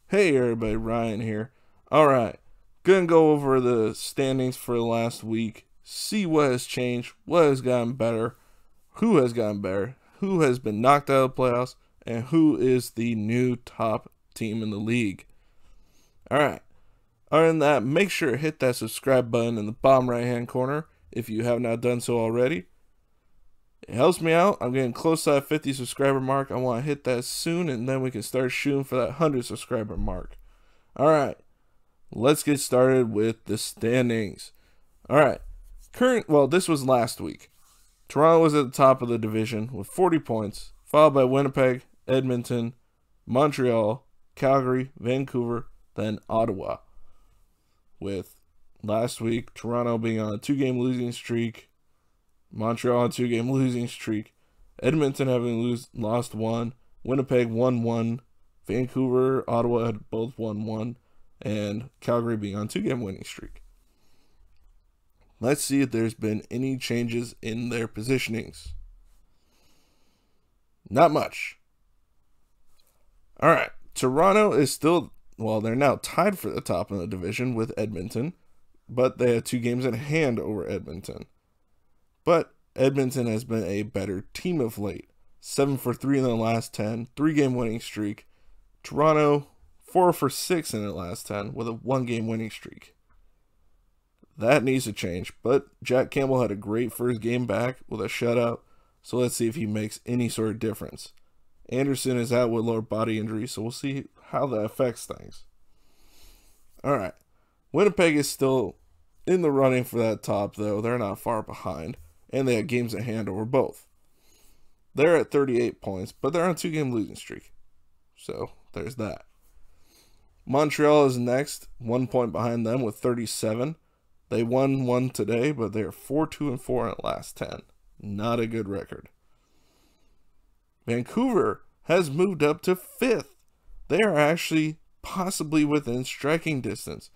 Hey everybody, Ryan here. Alright, gonna go over the standings for the last week, see what has changed, what has gotten better, who has gotten better, who has been knocked out of the playoffs, and who is the new top team in the league. Alright, other than that, make sure to hit that subscribe button in the bottom right hand corner if you have not done so already. It helps me out. I'm getting close to that 50 subscriber mark. I want to hit that soon, and then we can start shooting for that 100 subscriber mark. Alright, let's get started with the standings. Alright, this was last week. Toronto was at the top of the division with 40 points, followed by Winnipeg, Edmonton, Montreal, Calgary, Vancouver, then Ottawa. With last week, Toronto being on a 2-game losing streak, Montreal on a 2-game losing streak, Edmonton having lost 1, Winnipeg won 1, Vancouver, Ottawa had both won 1, and Calgary being on a 2-game winning streak. Let's see if there's been any changes in their positionings. Not much. Alright, Toronto is still, they're now tied for the top of the division with Edmonton, but they have 2 games in hand over Edmonton. But Edmonton has been a better team of late. 7 for 3 in the last 10, 3-game winning streak. Toronto, 4 for 6 in the last 10 with a 1-game winning streak. That needs to change, but Jack Campbell had a great first game back with a shutout, so let's see if he makes any sort of difference. Anderson is out with lower body injury, so we'll see how that affects things. Alright, Winnipeg is still in the running for that top, though. They're not far behind, and they have games at hand over both. They're at 38 points, but they're on a 2-game losing streak. So, there's that. Montreal is next, 1 point behind them with 37. They won 1 today, but they're 4-2-4 in the last 10. Not a good record. Vancouver has moved up to 5th. They are actually possibly within striking distance.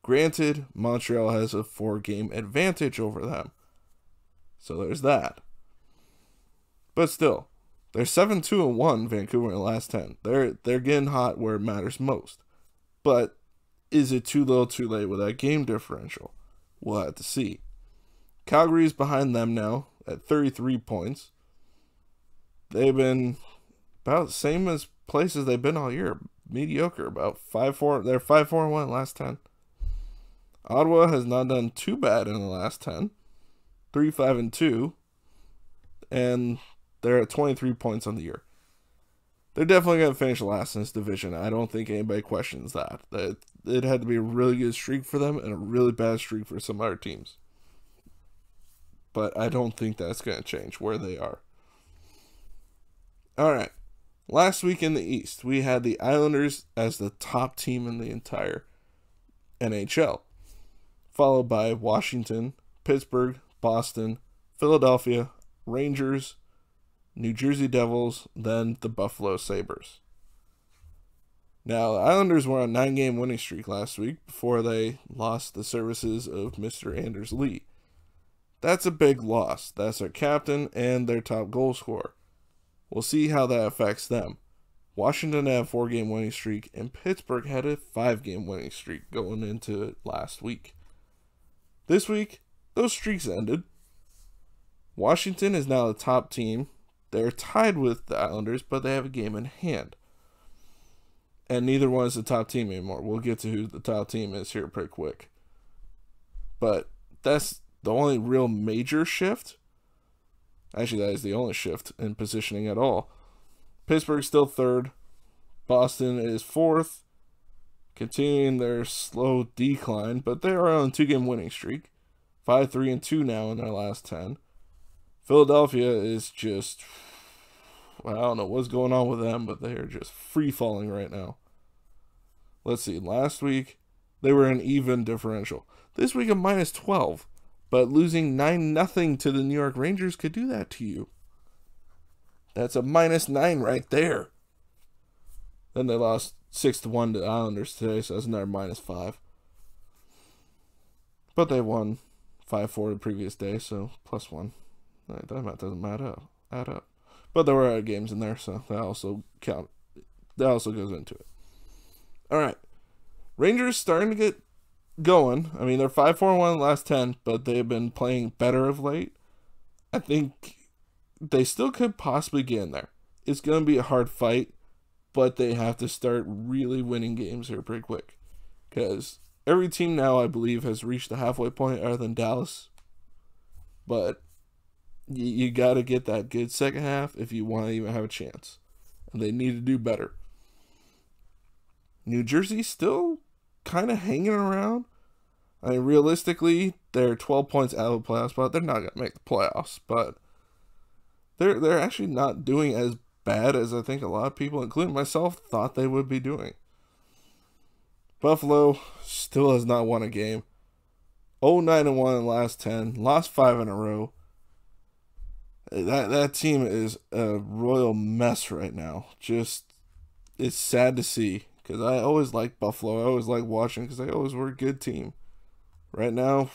Granted, Montreal has a 4-game advantage over them. So there's that. But still, they're 7-2-1, Vancouver, in the last 10. They're getting hot where it matters most. But is it too little too late with that game differential? We'll have to see. Calgary is behind them now at 33 points. They've been about the same as places they've been all year. Mediocre, about 5-4. They're 5-4-1 in the last 10. Ottawa has not done too bad in the last 10. 3-5-2. And they're at 23 points on the year. They're definitely going to finish last in this division. I don't think anybody questions that. It had to be a really good streak for them and a really bad streak for some other teams. But I don't think that's going to change where they are. Alright. Last week in the East, we had the Islanders as the top team in the entire NHL. Followed by Washington, Pittsburgh, Boston, Philadelphia, Rangers, New Jersey Devils, then the Buffalo Sabres. Now, the Islanders were on a 9-game winning streak last week before they lost the services of Mr. Anders Lee. That's a big loss. That's their captain and their top goal scorer. We'll see how that affects them. Washington had a 4-game winning streak, and Pittsburgh had a 5-game winning streak going into it last week. This week, those streaks ended. Washington is now the top team. They're tied with the Islanders, but they have a game in hand. And neither one is the top team anymore. We'll get to who the top team is here pretty quick. But that's the only real major shift. Actually, that is the only shift in positioning at all. Pittsburgh's still 3rd. Boston is 4th. Continuing their slow decline, but they are on a 2-game winning streak. 5-3-2 now in their last 10. Philadelphia is just, I don't know what's going on with them, but they are just free-falling right now. Let's see, last week they were an even differential. This week a minus 12, but losing 9-0 to the New York Rangers could do that to you. That's a minus 9 right there. Then they lost 6-1 to the Islanders today, so that's another minus 5. But they won 5-4 the previous day, so plus 1. That doesn't add up. But there were other games in there, so that also goes into it. All right. Rangers starting to get going. I mean, they're 5-4-1 in the last 10, but they've been playing better of late. I think they still could possibly get in there. It's going to be a hard fight, but they have to start really winning games here pretty quick. Because every team now, I believe, has reached the halfway point other than Dallas. But you got to get that good second half if you want to even have a chance. And they need to do better. New Jersey still kind of hanging around. I mean, realistically, they're 12 points out of the playoff spot. They're not going to make the playoffs, but they're actually not doing as bad as I think a lot of people, including myself, thought they would be doing. Buffalo still has not won a game. 0-9-1 in the last 10. Lost 5 in a row. That team is a royal mess right now. Just, it's sad to see. Because I always liked Buffalo. I always liked watching because they always were a good team. Right now,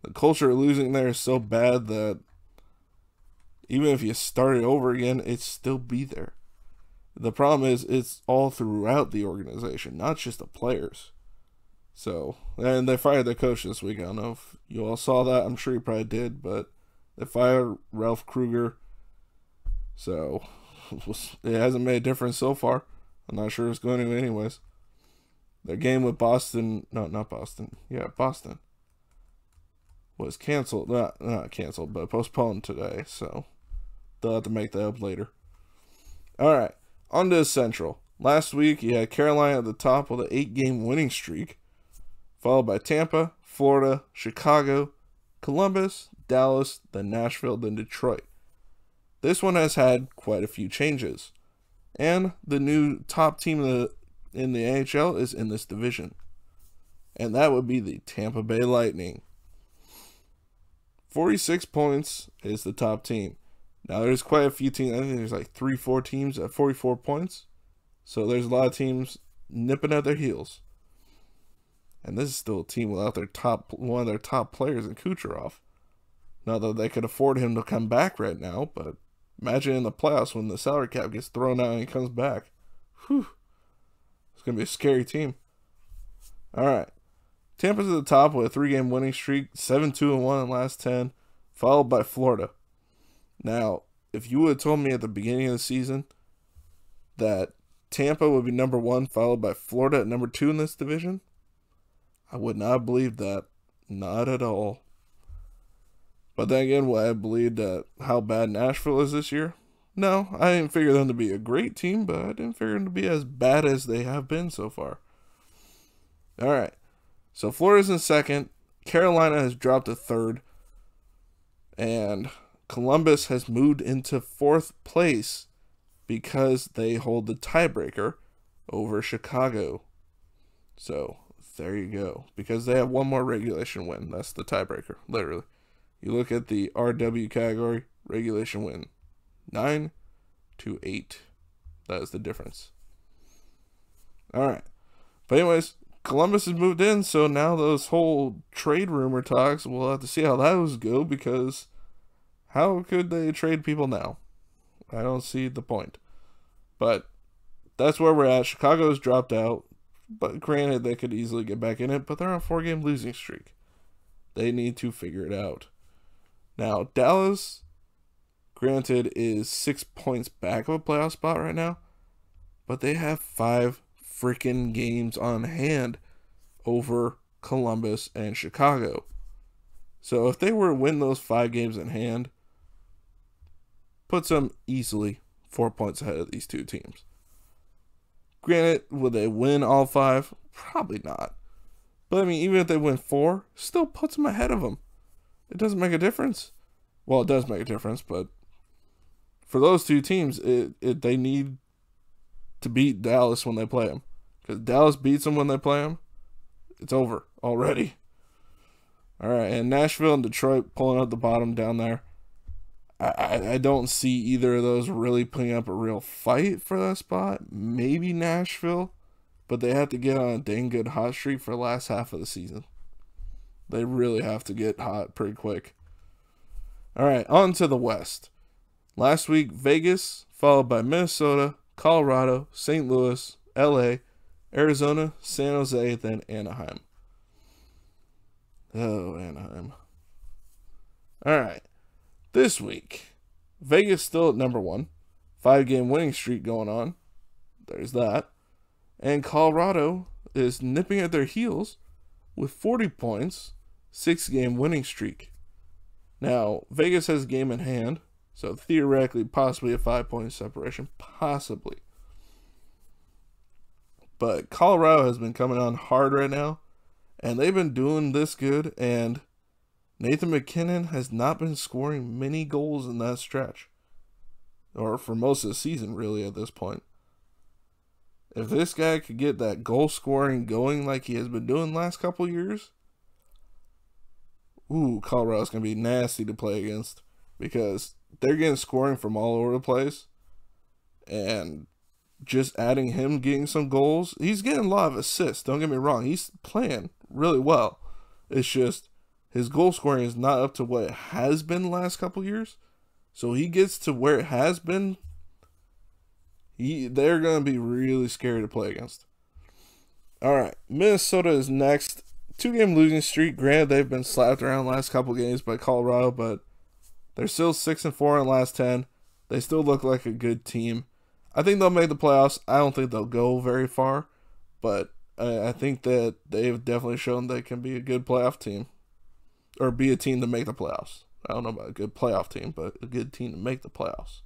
the culture of losing there is so bad that even if you started over again, it'd still be there. The problem is it's all throughout the organization, not just the players. So, and they fired their coach this week. I don't know if you all saw that. I'm sure you probably did, but they fired Ralph Kruger. So, it hasn't made a difference so far. I'm not sure it's going to anyways. Their game with Boston, no, not Boston. Yeah, Boston was canceled. Not canceled, but postponed today. So they'll have to make that up later. All right, on to the Central. Last week, you had Carolina at the top with an 8-game winning streak, followed by Tampa, Florida, Chicago, Columbus, Dallas, then Nashville, then Detroit. This one has had quite a few changes. And the new top team in the NHL is in this division. And that would be the Tampa Bay Lightning. 46 points is the top team. Now, there's quite a few teams. I think there's like 3-4 teams at 44 points. So there's a lot of teams nipping at their heels. And this is still a team without one of their top players in Kucherov. Not that they could afford him to come back right now, but imagine in the playoffs when the salary cap gets thrown out and he comes back. Whew. It's going to be a scary team. All right. Tampa's at the top with a 3-game winning streak, 7-2-1 in the last 10, followed by Florida. Now, if you would have told me at the beginning of the season that Tampa would be number 1, followed by Florida at number 2 in this division, I would not have believed that. Not at all. But then again, would I have believed how bad Nashville is this year? No, I didn't figure them to be a great team, but I didn't figure them to be as bad as they have been so far. All right. So Florida's in second. Carolina has dropped to third. And Columbus has moved into 4th place because they hold the tiebreaker over Chicago. So there you go. Because they have one more regulation win. That's the tiebreaker, literally. You look at the RW category, regulation win. 9-8. That is the difference. All right. But anyways, Columbus has moved in, so now those whole trade rumor talks, we'll have to see how those go, because how could they trade people now? I don't see the point. But that's where we're at. Chicago's dropped out, but granted, they could easily get back in it, but they're on a 4-game losing streak. They need to figure it out. Now, Dallas, granted, is 6 points back of a playoff spot right now, but they have 5 freaking games on hand over Columbus and Chicago. So if they were to win those 5 games in hand, puts them easily 4 points ahead of these two teams. Granted, will they win all 5? Probably not. But I mean, even if they win 4, still puts them ahead of them. It doesn't make a difference. Well, it does make a difference, but for those two teams, they need to beat Dallas when they play them. Because Dallas beats them when they play them, it's over already. All right, and Nashville and Detroit pulling up the bottom down there. I don't see either of those really putting up a real fight for that spot. Maybe Nashville, but they have to get on a dang good hot streak for the last half of the season. They really have to get hot pretty quick. All right, on to the West. Last week, Vegas, followed by Minnesota, Colorado, St. Louis, LA, Arizona, San Jose, then Anaheim. Oh, Anaheim. All right. This week, Vegas still at number 1. 5-game winning streak going on. There's that. And Colorado is nipping at their heels with 40 points, 6-game winning streak. Now, Vegas has a game in hand, so theoretically, possibly a 5-point separation. Possibly. But Colorado has been coming on hard right now, and they've been doing this good, and Nathan MacKinnon has not been scoring many goals in that stretch. Or for most of the season, really, at this point. If this guy could get that goal scoring going like he has been doing the last couple years, Colorado's going to be nasty to play against, because they're getting scoring from all over the place, and just adding him getting some goals, he's getting a lot of assists, don't get me wrong, he's playing really well. It's just his goal scoring is not up to what it has been the last couple years, so he gets to where it has been, they're going to be really scary to play against. Alright, Minnesota is next. 2-game losing streak. Granted, they've been slapped around the last couple games by Colorado, but they're still 6-4 in the last 10. They still look like a good team. I think they'll make the playoffs. I don't think they'll go very far, but I think that they've definitely shown they can be a good playoff team, or be a team to make the playoffs. I don't know about a good playoff team, but a good team to make the playoffs.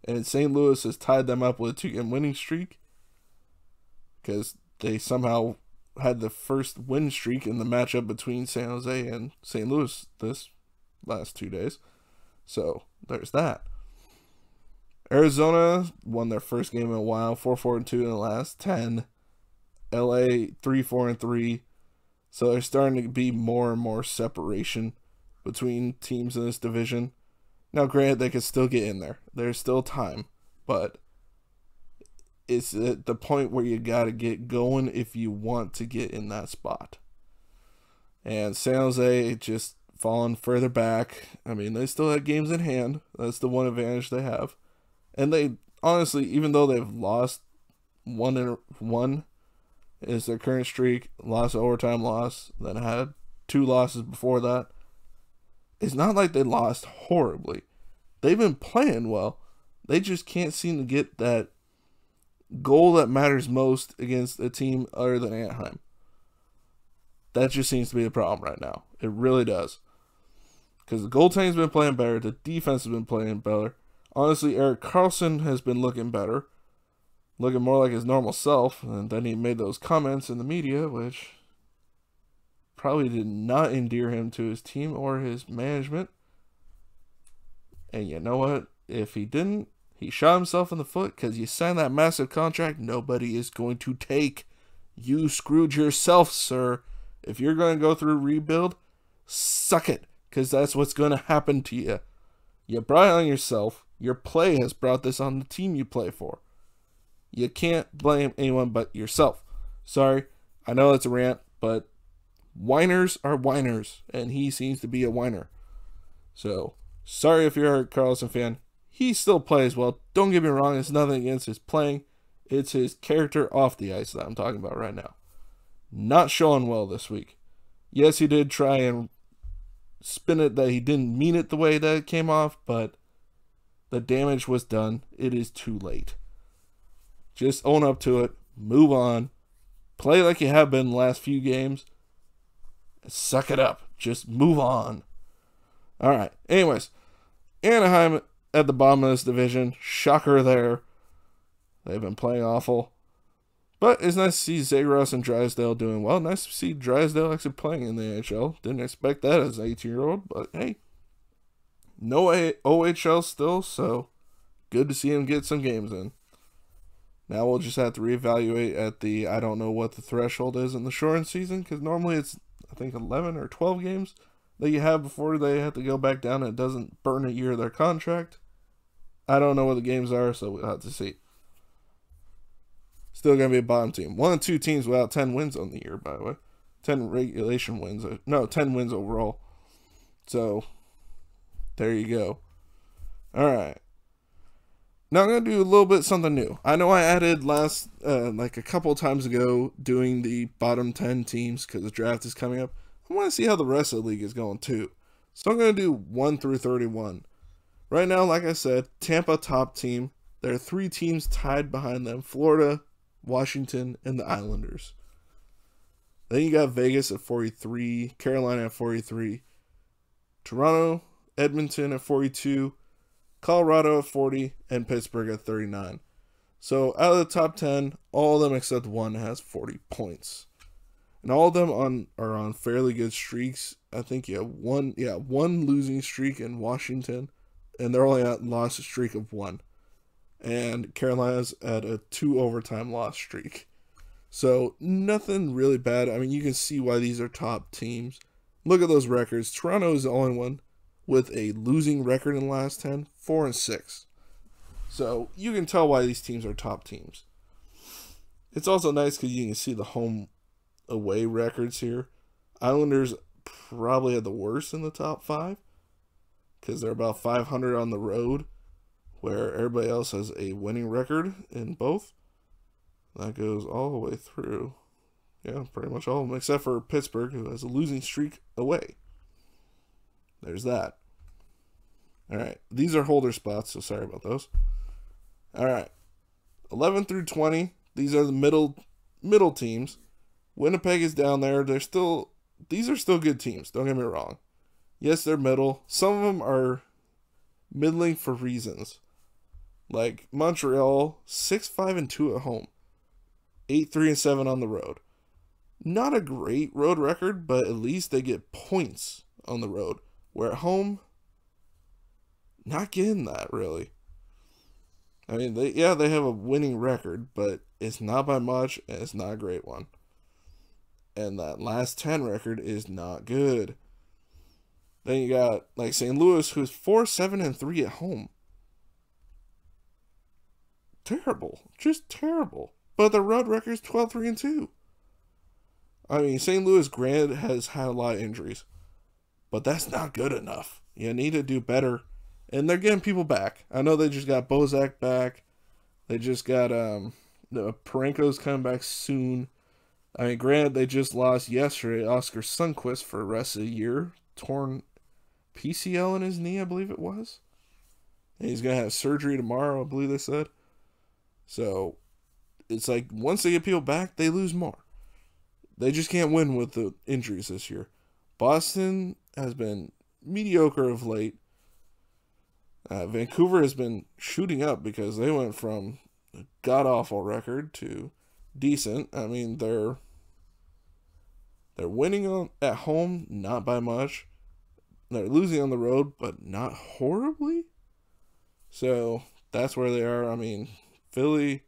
And St. Louis has tied them up with a 2-game winning streak, because they somehow had the first win streak in the matchup between San Jose and St. Louis this last 2 days. So there's that. Arizona won their first game in a while, 4-4-2 in the last 10. LA 3-4-3. So there's starting to be more and more separation between teams in this division. Now, granted, they could still get in there. There's still time, but it's at the point where you got to get going if you want to get in that spot. And San Jose just fallen further back. I mean, they still have games in hand. That's the one advantage they have. And they, honestly, even though they've lost one is their current streak, lost overtime loss, then had 2 losses before that, it's not like they lost horribly. They've been playing well. They just can't seem to get that goal that matters most against a team other than Anaheim. That just seems to be a problem right now. It really does. Because the goaltending's been playing better. The defense has been playing better. Honestly, Erik Karlsson has been looking better. Looking more like his normal self. And then he made those comments in the media, which probably did not endear him to his team or his management. And you know what? If he didn't, he shot himself in the foot, because you signed that massive contract nobody is going to take. You screwed yourself, sir. If you're going to go through rebuild, suck it, because that's what's going to happen to you. You brought it on yourself. Your play has brought this on the team you play for. You can't blame anyone but yourself. Sorry, I know it's a rant, but whiners are whiners, and he seems to be a whiner. So, sorry if you're a Karlsson fan. He still plays well. Don't get me wrong, it's nothing against his playing. It's his character off the ice that I'm talking about right now. Not showing well this week. Yes, he did try and spin it that he didn't mean it the way that it came off, but the damage was done. It is too late. Just own up to it. Move on. Play like you have been the last few games. Suck it up. Just move on. Alright, anyways. Anaheim at the bottom of this division. Shocker there. They've been playing awful. But it's nice to see Zagros and Drysdale doing well. Nice to see Drysdale actually playing in the NHL. Didn't expect that as an 18-year-old, but hey. No OHL still, so good to see him get some games in. Now we'll just have to reevaluate at the, I don't know what the threshold is in the shortened season, because normally it's, I think, 11 or 12 games that you have before they have to go back down and it doesn't burn a year of their contract. I don't know what the games are, so we'll have to see. Still going to be a bottom team. 1 of 2 teams without 10 wins on the year, by the way. 10 regulation wins. No, 10 wins overall. So, there you go. Alright. Now I'm going to do a little bit something new. I know I added like a couple times ago, doing the bottom 10 teams because the draft is coming up. I want to see how the rest of the league is going too. So I'm going to do 1 through 31. Right now, like I said, Tampa top team. There are 3 teams tied behind them: Florida, Washington, and the Islanders. Then you got Vegas at 43, Carolina at 43, Toronto, Edmonton at 42, Colorado at 40, and Pittsburgh at 39. So out of the top 10, all of them except one has 40 points. And all of them are on fairly good streaks. I think you have one losing streak in Washington, and they're only at lost streak of 1. And Carolina's at a 2 overtime loss streak. So nothing really bad. I mean, you can see why these are top teams. Look at those records. Toronto is the only one with a losing record in the last 10, 4-6. So you can tell why these teams are top teams. It's also nice because you can see the home away records here. Islanders probably had the worst in the top 5 because they're about 500 on the road, where everybody else has a winning record in both. That goes all the way through. Yeah, pretty much all of them, except for Pittsburgh, who has a losing streak away. There's that. All right, these are holder spots, so sorry about those. All right, 11 through 20, these are the middle teams. Winnipeg is down there. These are still good teams, don't get me wrong. Yes, they're middle. Some of them are middling for reasons. Like Montreal, 6-5-2 at home. 8-3-7 on the road. Not a great road record, but at least they get points on the road. Where at home, not getting that really. I mean, they have a winning record, but it's not by much, and it's not a great one. And that last 10 record is not good. Then you got like St. Louis, who's 4-7-3 at home. Terrible, just terrible. But the road record's 12-3-2. I mean, St. Louis, granted, has had a lot of injuries, but that's not good enough. You need to do better. And they're getting people back. I know they just got Bozak back. They just got the Parenko's coming back soon. I mean, granted, they just lost yesterday Oscar Sundqvist for the rest of the year. Torn PCL in his knee, I believe it was. And he's going to have surgery tomorrow, I believe they said. So, it's like, once they get people back, they lose more. They just can't win with the injuries this year. Boston has been mediocre of late. Vancouver has been shooting up because they went from a god-awful record to decent. I mean, they're winning at home, not by much. They're losing on the road, but not horribly. So, that's where they are. I mean, Philly,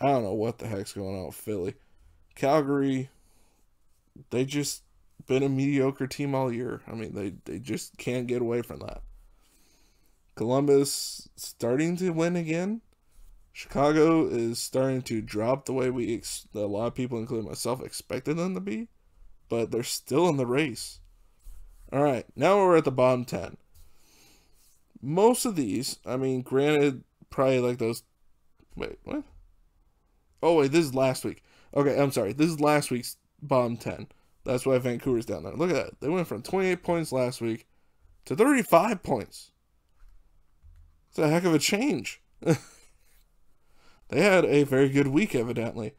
I don't know what the heck's going on with Philly. Calgary, they just been a mediocre team all year. I mean, they just can't get away from that. Columbus starting to win again. Chicago is starting to drop the way a lot of people, including myself, expected them to be. But they're still in the race. All right, now we're at the bottom 10. Most of these, I mean, granted, probably like those... Wait, what? Oh, wait, this is last week. Okay, I'm sorry. This is last week's bottom 10. That's why Vancouver's down there. Look at that. They went from 28 points last week to 35 points. It's a heck of a change. They had a very good week, evidently.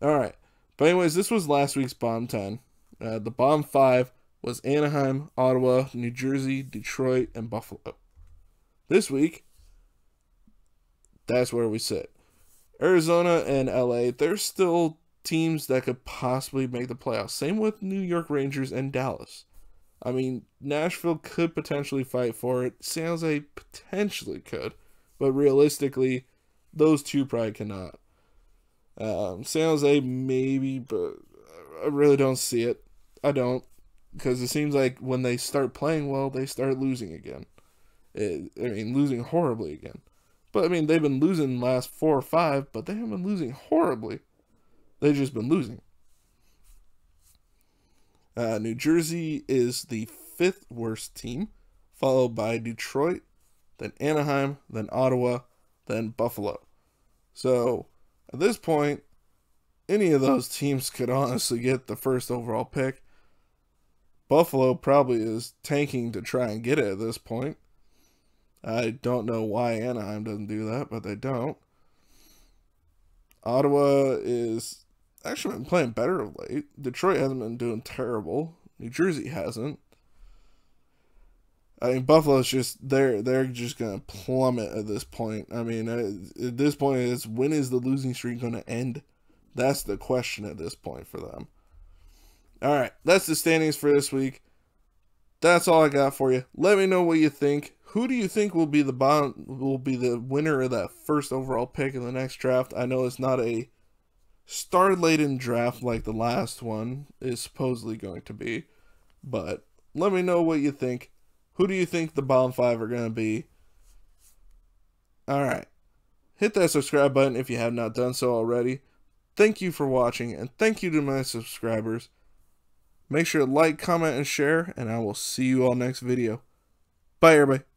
All right. But anyways, this was last week's bottom 10. The bottom 5 was Anaheim, Ottawa, New Jersey, Detroit, and Buffalo. This week, that's where we sit. Arizona and LA, they're still teams that could possibly make the playoffs. Same with New York Rangers and Dallas. I mean, Nashville could potentially fight for it. San Jose potentially could. But realistically, those two probably cannot. San Jose maybe, but I really don't see it. I don't. Because it seems like when they start playing well, they start losing again. Losing horribly again. But, I mean, they've been losing the last 4 or 5, but they haven't been losing horribly. They've just been losing. New Jersey is the 5th worst team, followed by Detroit, then Anaheim, then Ottawa, than Buffalo. So at this point, any of those teams could honestly get the first overall pick. Buffalo probably is tanking to try and get it at this point. I don't know why Anaheim doesn't do that, but they don't. Ottawa is actually been playing better of late. Detroit hasn't been doing terrible. New Jersey hasn't. I mean, Buffalo's just they're just gonna plummet at this point. I mean, at this point, it's when is the losing streak gonna end? That's the question at this point for them. All right, that's the standings for this week. That's all I got for you. Let me know what you think. Who do you think will be the winner of that first overall pick in the next draft? I know it's not a star-laden draft like the last one is supposedly going to be, but let me know what you think. Who do you think the bottom 5 are going to be? All right. Hit that subscribe button if you have not done so already. Thank you for watching, and thank you to my subscribers. Make sure to like, comment, and share, and I will see you all next video. Bye, everybody.